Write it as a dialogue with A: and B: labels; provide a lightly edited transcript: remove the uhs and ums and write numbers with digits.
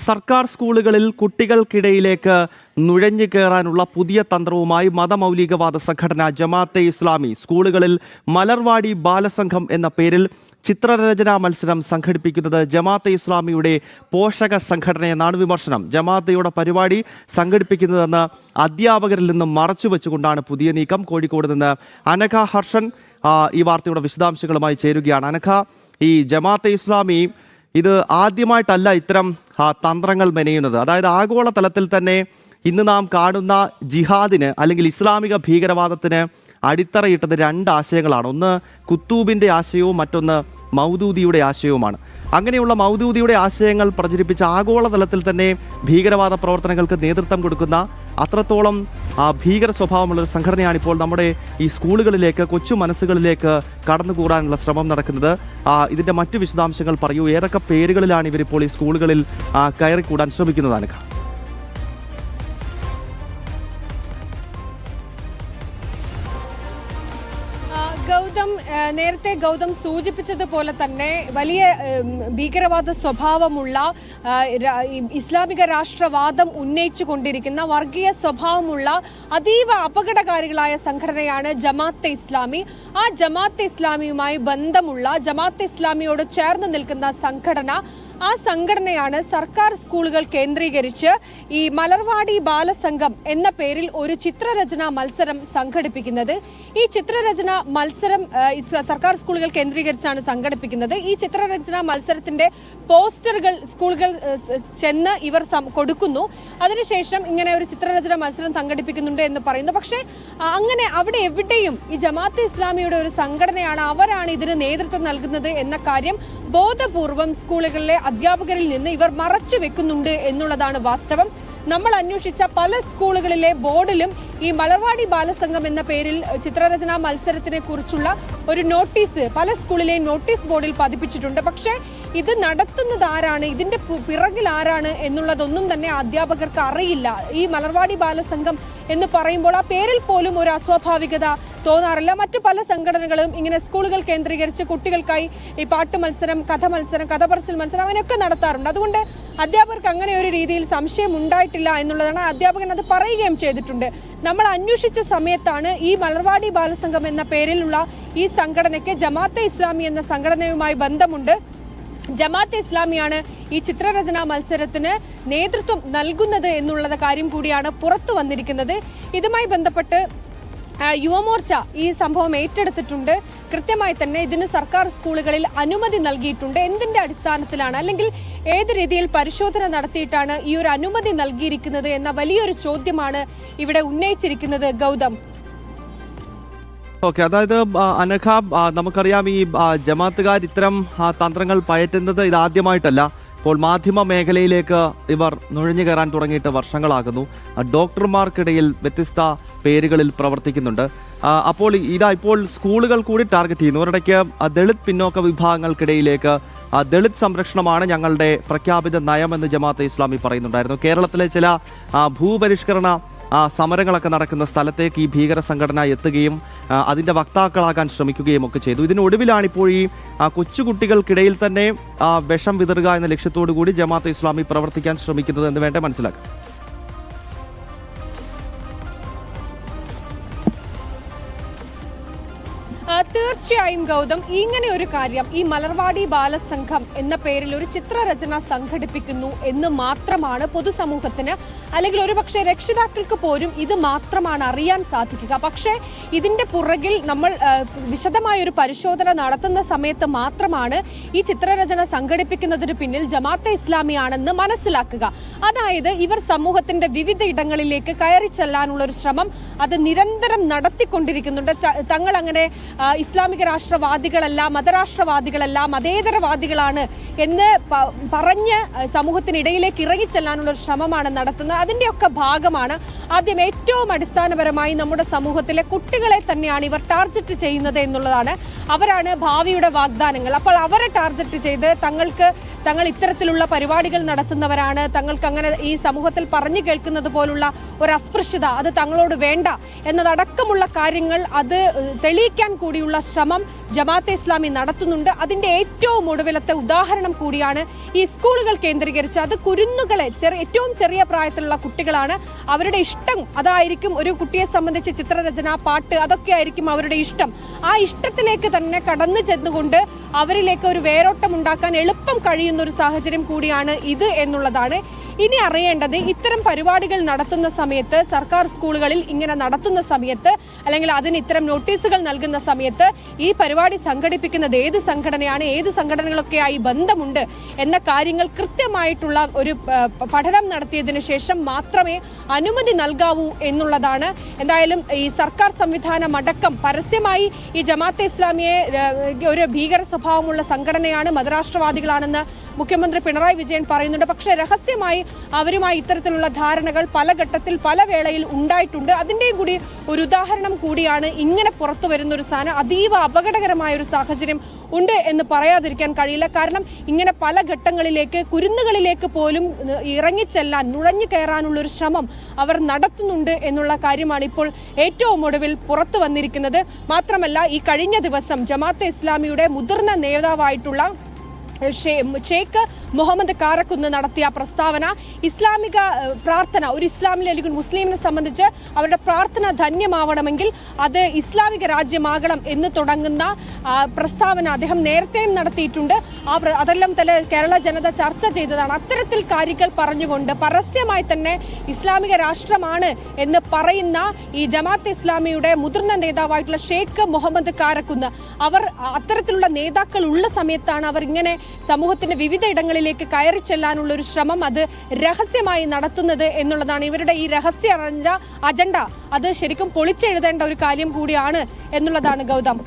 A: സർക്കാർ സ്കൂളുകളിൽ കുട്ടികൾക്കിടയിലേക്ക് നുഴഞ്ഞു കയറാനുള്ള പുതിയ തന്ത്രവുമായി മതമൗലികവാദ സംഘടന ജമാഅത്തെ ഇസ്ലാമി സ്കൂളുകളിൽ മലർവാടി ബാലസംഘം എന്ന പേരിൽ ചിത്രരചനാ മത്സരം സംഘടിപ്പിക്കുന്നത് ജമാഅത്തെ ഇസ്ലാമിയുടെ പോഷക സംഘടനയെന്നാണ് വിമർശനം. ജമാഅത്തയുടെ പരിപാടി സംഘടിപ്പിക്കുന്നതെന്ന് അധ്യാപകരിൽ നിന്നും മറച്ചുവെച്ചുകൊണ്ടാണ് പുതിയ നീക്കം. കോഴിക്കോട് നിന്ന് അനഘ ഹർഷൻ ഈ വാർത്തയുടെ വിശദാംശങ്ങളുമായി ചേരുകയാണ്. അനഘ, ഈ ജമാഅത്തെ ഇസ്ലാമി ഇത് ആദ്യമായിട്ടല്ല ഇത്തരം തന്ത്രങ്ങൾ മെനയുന്നത്. അതായത് ആഗോളതലത്തിൽ തന്നെ ഇന്ന് നാം കാണുന്ന ജിഹാദിന് അല്ലെങ്കിൽ ഇസ്ലാമിക ഭീകരവാദത്തിന് അടിത്തറയിട്ടത് രണ്ട് ആശയങ്ങളാണ്. ഒന്ന് കുത്തൂബിൻ്റെ ആശയവും മറ്റൊന്ന് മൗദൂദിയുടെ ആശയവുമാണ്. അങ്ങനെയുള്ള മൗദൂദിയുടെ ആശയങ്ങൾ പ്രചരിപ്പിച്ച ആഗോളതലത്തിൽ തന്നെ ഭീകരവാദ പ്രവർത്തനങ്ങൾക്ക് നേതൃത്വം കൊടുക്കുന്ന അത്രത്തോളം ഭീകര സ്വഭാവമുള്ളൊരു സംഘടനയാണ് ഇപ്പോൾ നമ്മുടെ ഈ സ്കൂളുകളിലേക്ക്, കൊച്ചു മനസ്സുകളിലേക്ക് കടന്നുകൂടാനുള്ള ശ്രമം നടക്കുന്നത്. ഇതിൻ്റെ മറ്റു വിശദാംശങ്ങൾ പറയൂ. ഏതൊക്കെ പേരുകളിലാണ് ഇവരിപ്പോൾ ഈ സ്കൂളുകളിൽ കയറിക്കൂടാൻ ശ്രമിക്കുന്നത്? അനഘ,
B: നേരത്തെ ഗൗതം സൂചിപ്പിച്ചതുപോലെ തന്നെ വലിയ ഭീകരവാദ സ്വഭാവമുള്ള ഇസ്ലാമിക രാഷ്ട്രവാദം ഉന്നയിച്ചു കൊണ്ടിരിക്കുന്ന വർഗീയ സ്വഭാവമുള്ള അതീവ അപകടകാരികളായ സംഘടനയാണ് ജമാഅത്തെ ഇസ്ലാമി. ആ ജമാഅത്തെ ഇസ്ലാമിയുമായി ബന്ധമുള്ള ജമാഅത്തെ ഇസ്ലാമിയോട് ചേർന്ന് നിൽക്കുന്ന സംഘടന, ആ സംഘടനയാണ് സർക്കാർ സ്കൂളുകൾ കേന്ദ്രീകരിച്ച് ഈ മലർവാടി ബാലസംഘം എന്ന പേരിൽ ഒരു ചിത്രരചനാ മത്സരം സംഘടിപ്പിക്കുന്നത്. ഈ ചിത്രരചനാ മത്സരം സർക്കാർ സ്കൂളുകൾ കേന്ദ്രീകരിച്ചാണ് സംഘടിപ്പിക്കുന്നത്. ഈ ചിത്രരചനാ മത്സരത്തിന്റെ പോസ്റ്ററുകൾ സ്കൂളുകൾ ചെന്ന് ഇവർ കൊടുക്കുന്നു. അതിനുശേഷം ഇങ്ങനെ ഒരു ചിത്രരചനാ മത്സരം സംഘടിപ്പിക്കുന്നുണ്ട് എന്ന് പറയുന്നു. പക്ഷേ അങ്ങനെ അവിടെ എവിടെയും ഈ ജമാഅത്തെ ഇസ്ലാമിയുടെ ഒരു സംഘടനയാണ്, അവരാണ് ഇതിന് നേതൃത്വം നൽകുന്നത് എന്ന കാര്യം ബോധപൂർവം സ്കൂളുകളിലെ അധ്യാപകരിൽ നിന്ന് ഇവർ മറച്ചു വെക്കുന്നുണ്ട് എന്നുള്ളതാണ് വാസ്തവം. നമ്മൾ അന്വേഷിച്ച പല സ്കൂളുകളിലെ ബോർഡിലും ഈ മലർവാടി ബാലസംഘം എന്ന പേരിൽ ചിത്രരചനാ മത്സരത്തിനെ കുറിച്ചുള്ള ഒരു നോട്ടീസ് പല സ്കൂളിലെയും നോട്ടീസ് ബോർഡിൽ പതിപ്പിച്ചിട്ടുണ്ട്. പക്ഷേ ഇത് നടത്തുന്നത് ആരാണ്, ഇതിന്റെ പിറകിൽ ആരാണ് എന്നുള്ളതൊന്നും തന്നെ അധ്യാപകർക്ക് അറിയില്ല. ഈ മലർവാടി ബാലസംഘം എന്ന് പറയുമ്പോൾ ആ പേരിൽ പോലും ഒരു അസ്വാഭാവികത തോന്നാറില്ല. മറ്റു പല സംഘടനകളും ഇങ്ങനെ സ്കൂളുകൾ കേന്ദ്രീകരിച്ച് കുട്ടികൾക്കായി ഈ പാട്ട് മത്സരം, കഥ മത്സരം, കഥ പറച്ചിൽ മത്സരം അങ്ങനെയൊക്കെ നടത്താറുണ്ട്. അതുകൊണ്ട് അധ്യാപകർക്ക് അങ്ങനെ ഒരു രീതിയിൽ സംശയം ഉണ്ടായിട്ടില്ല എന്നുള്ളതാണ്. അധ്യാപകൻ അത് പറയുകയും ചെയ്തിട്ടുണ്ട്. നമ്മൾ അന്വേഷിച്ച സമയത്താണ് ഈ മലർവാടി ബാലസംഘം എന്ന പേരിലുള്ള ഈ സംഘടനയ്ക്ക് ജമാഅത്തെ ഇസ്ലാമി എന്ന സംഘടനയുമായി ബന്ധമുണ്ട്. ജമാഅത്തെ ഇസ്ലാമിയാണ് ഈ ചിത്രരചനാ മത്സരത്തിന് നേതൃത്വം നൽകുന്നത് എന്നുള്ള കാര്യം കൂടിയാണ് പുറത്തു വന്നിരിക്കുന്നത്. ഇതുമായി ബന്ധപ്പെട്ട് യുവമോർച്ച ഈ സംഭവം ഏറ്റെടുത്തിട്ടുണ്ട്. കൃത്യമായി തന്നെ ഇതിന് സർക്കാർ സ്കൂളുകളിൽ അനുമതി നൽകിയിട്ടുണ്ട്. എന്തിന്റെ അടിസ്ഥാനത്തിലാണ്, അല്ലെങ്കിൽ ഏത് രീതിയിൽ പരിശോധന നടത്തിയിട്ടാണ് ഈ ഒരു അനുമതി നൽകിയിരിക്കുന്നത് എന്ന വലിയൊരു ചോദ്യമാണ് ഇവിടെ ഉന്നയിച്ചിരിക്കുന്നത്. ഗൗതം,
A: ഓക്കെ, അതായത് അനഘ, നമുക്കറിയാം ഈ ജമാഅത്തുകാർ ഇത്തരം തന്ത്രങ്ങൾ പയറ്റുന്നത് ഇതാദ്യമായിട്ടല്ല. ഇപ്പോൾ മാധ്യമ മേഖലയിലേക്ക് ഇവർ നുഴഞ്ഞു കയറാൻ തുടങ്ങിയിട്ട് വർഷങ്ങളാകുന്നു. ഡോക്ടർമാർക്കിടയിൽ വ്യത്യസ്ത പേരുകളിൽ പ്രവർത്തിക്കുന്നുണ്ട്. അപ്പോൾ ഇപ്പോൾ സ്കൂളുകൾ കൂടി ടാർഗറ്റ് ചെയ്യുന്നു. ഒരിടയ്ക്ക് ദളിത് പിന്നോക്ക വിഭാഗങ്ങൾക്കിടയിലേക്ക് ദളിത് സംരക്ഷണമാണ് ഞങ്ങളുടെ പ്രഖ്യാപിത നയമെന്ന് ജമാഅത്തെ ഇസ്ലാമി പറയുന്നുണ്ടായിരുന്നു. കേരളത്തിലെ ചില ഭൂപരിഷ്കരണ സമരങ്ങളൊക്കെ നടക്കുന്ന സ്ഥലത്തേക്ക് ഈ ഭീകര സംഘടന എത്തുകയും അതിൻ്റെ വക്താക്കളാകാൻ ശ്രമിക്കുകയും ഒക്കെ ചെയ്തു. ഇതിനൊടുവിലാണിപ്പോൾ ഈ കൊച്ചുകുട്ടികൾക്കിടയിൽ തന്നെ വിഷം വിതറുക എന്ന ലക്ഷ്യത്തോടു കൂടി ജമാഅത്തെ ഇസ്ലാമി പ്രവർത്തിക്കാൻ ശ്രമിക്കുന്നത് എന്ന് വേണ്ടേ മനസ്സിലാക്കാം.
B: തീർച്ചയായും ഗൗതം, ഇങ്ങനെ ഒരു കാര്യം, ഈ മലർവാടി ബാലസംഘം എന്ന പേരിൽ ഒരു ചിത്രരചന സംഘടിപ്പിക്കുന്നു എന്ന് മാത്രമാണ് പൊതുസമൂഹത്തിന്, അല്ലെങ്കിൽ ഒരുപക്ഷെ രക്ഷിതാക്കൾക്ക് പോലും ഇത് മാത്രമാണ് അറിയാൻ സാധിക്കുക. പക്ഷേ ഇതിന്റെ പുറകിൽ നമ്മൾ വിശദമായ ഒരു പരിശോധന നടത്തുന്ന സമയത്ത് മാത്രമാണ് ഈ ചിത്രരചന സംഘടിപ്പിക്കുന്നതിന് പിന്നിൽ ജമാഅത്തെ ഇസ്ലാമിയാണെന്ന് മനസ്സിലാക്കുക. അതായത് ഇവർ സമൂഹത്തിന്റെ വിവിധ ഇടങ്ങളിലേക്ക് കയറി ചെല്ലാനുള്ള ഒരു ശ്രമം അത് നിരന്തരം നടത്തിക്കൊണ്ടിരിക്കുന്നുണ്ട്. തങ്ങൾ അങ്ങനെ ഇസ്ലാമിക രാഷ്ട്രവാദികളല്ല, മതരാഷ്ട്രവാദികളല്ല, മതേതരവാദികളാണ് എന്ന് പറഞ്ഞ് സമൂഹത്തിനിടയിലേക്ക് ഇറങ്ങിച്ചെല്ലാനുള്ള ഒരു ശ്രമമാണ് നടത്തുന്നത്. അതിൻ്റെയൊക്കെ ഭാഗമാണ് ആദ്യം ഏറ്റവും അടിസ്ഥാനപരമായി നമ്മുടെ സമൂഹത്തിലെ കുട്ടികളെ തന്നെയാണ് ഇവർ ടാർഗറ്റ് ചെയ്യുന്നത് എന്നുള്ളതാണ്. അവരാണ് ഭാവിയുടെ വാഗ്ദാനങ്ങൾ. അപ്പോൾ അവരെ ടാർഗറ്റ് ചെയ്ത് തങ്ങൾ ഇത്തരത്തിലുള്ള പരിപാടികൾ നടത്തുന്നവരാണ്, തങ്ങൾക്ക് അങ്ങനെ ഈ സമൂഹത്തിൽ പറഞ്ഞു കേൾക്കുന്നത് പോലുള്ള ഒരു അസ്പൃശ്യത അത് തങ്ങളോട് വേണ്ട എന്നതടക്കമുള്ള കാര്യങ്ങൾ അത് തെളിയിക്കാൻ കൂടിയുള്ള ശ്രമം ജമാഅത്തെ ഇസ്ലാമി നടത്തുന്നുണ്ട്. അതിന്റെ ഏറ്റവും ഒടുവിലത്തെ ഉദാഹരണം കൂടിയാണ് ഈ സ്കൂളുകൾ കേന്ദ്രീകരിച്ച്. അത് കുരുന്നുകളെ ഏറ്റവും ചെറിയ പ്രായത്തിലുള്ള കുട്ടികളാണ്. അവരുടെ ഇഷ്ടം അതായിരിക്കും. ഒരു കുട്ടിയെ സംബന്ധിച്ച് ചിത്രരചന, പാട്ട് അതൊക്കെ ആയിരിക്കും അവരുടെ ഇഷ്ടം. ആ ഇഷ്ടത്തിലേക്ക് തന്നെ കടന്നു ചെന്നുകൊണ്ട് അവരിലേക്ക് ഒരു വേരോട്ടം ഉണ്ടാക്കാൻ എളുപ്പം കഴിയുന്ന ഒരു സാഹചര്യം കൂടിയാണ് ഇത് എന്നുള്ളതാണ്. ഇനി അറിയേണ്ടത്, ഇത്തരം പരിപാടികൾ നടത്തുന്ന സമയത്ത്, സർക്കാർ സ്കൂളുകളിൽ ഇങ്ങനെ നടത്തുന്ന സമയത്ത്, അല്ലെങ്കിൽ അതിന് ഇത്തരം നോട്ടീസുകൾ നൽകുന്ന സമയത്ത് ഈ പരിപാടി സംഘടിപ്പിക്കുന്നത് ഏത് സംഘടനയാണ്, ഏത് സംഘടനകളൊക്കെയായി ബന്ധമുണ്ട് എന്ന കാര്യങ്ങൾ കൃത്യമായിട്ടുള്ള ഒരു പഠനം നടത്തിയതിനു ശേഷം മാത്രമേ അനുമതി നൽകാവൂ എന്നുള്ളതാണ്. എന്തായാലും ഈ സർക്കാർ സംവിധാനം അടക്കം പരസ്യമായി ഈ ജമാഅത്തെ ഇസ്ലാമിയെ ഒരു ഭീകര സ്വഭാവമുള്ള സംഘടനയാണ്, മതരാഷ്ട്രവാദികളാണെന്ന് മുഖ്യമന്ത്രി പിണറായി വിജയൻ പറയുന്നുണ്ട്. പക്ഷേ രഹസ്യമായി അവരുമായി ഇത്തരത്തിലുള്ള ധാരണകൾ പല ഘട്ടത്തിൽ പല വേളയിൽ ഉണ്ടായിട്ടുണ്ട്. അതിൻ്റെയും കൂടി ഒരു ഉദാഹരണം കൂടിയാണ് ഇങ്ങനെ പുറത്തു വരുന്ന ഒരു സാധനം. അതീവ അപകടകരമായ ഒരു സാഹചര്യം ഉണ്ട് എന്ന് പറയാതിരിക്കാൻ കഴിയില്ല. കാരണം ഇങ്ങനെ പല ഘട്ടങ്ങളിലേക്ക്, കുരുന്നുകളിലേക്ക് പോലും ഇറങ്ങിച്ചെല്ലാൻ, നുഴഞ്ഞു കയറാനുള്ള ഒരു ശ്രമം അവർ നടത്തുന്നുണ്ട് എന്നുള്ള കാര്യമാണ് ഇപ്പോൾ ഏറ്റവും ഒടുവിൽ പുറത്തു വന്നിരിക്കുന്നത്. മാത്രമല്ല, ഈ കഴിഞ്ഞ ദിവസം ജമാഅത്തെ ഇസ്ലാമിയുടെ മുതിർന്ന നേതാവായിട്ടുള്ള ഷെയ്ഖ് മുഹമ്മദ് കാരക്കുന്ന് നടത്തിയ പ്രസ്താവന, ഇസ്ലാമിക പ്രാർത്ഥന, ഒരു ഇസ്ലാമിലെ അല്ലെങ്കിൽ മുസ്ലിമിനെ സംബന്ധിച്ച് അവരുടെ പ്രാർത്ഥന ധന്യമാവണമെങ്കിൽ അത് ഇസ്ലാമിക രാജ്യമാകണം എന്ന് തുടങ്ങുന്ന പ്രസ്താവന അദ്ദേഹം നേരത്തെയും നടത്തിയിട്ടുണ്ട്. അതെല്ലാം തന്നെ കേരള ജനത ചർച്ച ചെയ്തതാണ്. അത്തരത്തിൽ കാര്യങ്ങൾ പറഞ്ഞുകൊണ്ട് പരസ്യമായി തന്നെ ഇസ്ലാമിക രാഷ്ട്രമാണ് എന്ന് പറയുന്ന ഈ ജമാഅത്തെ ഇസ്ലാമിയുടെ മുതിർന്ന നേതാവായിട്ടുള്ള ഷെയ്ഖ് മുഹമ്മദ് കാരക്കുന്ന്, അവർ അത്തരത്തിലുള്ള നേതാക്കൾ ഉള്ള സമയത്താണ് അവർ ഇങ്ങനെ സമൂഹത്തിന്റെ വിവിധ ഇടങ്ങളിലേക്ക് കയറി ചെല്ലാനുള്ള ഒരു ശ്രമം അത് രഹസ്യമായി നടത്തുന്നത് എന്നുള്ളതാണ്. ഇവരുടെ ഈ രഹസ്യ അജണ്ട അത് ശരിക്കും പൊളിച്ചെഴുതേണ്ട ഒരു കാര്യം കൂടിയാണ് എന്നുള്ളതാണ് ഗൗതം.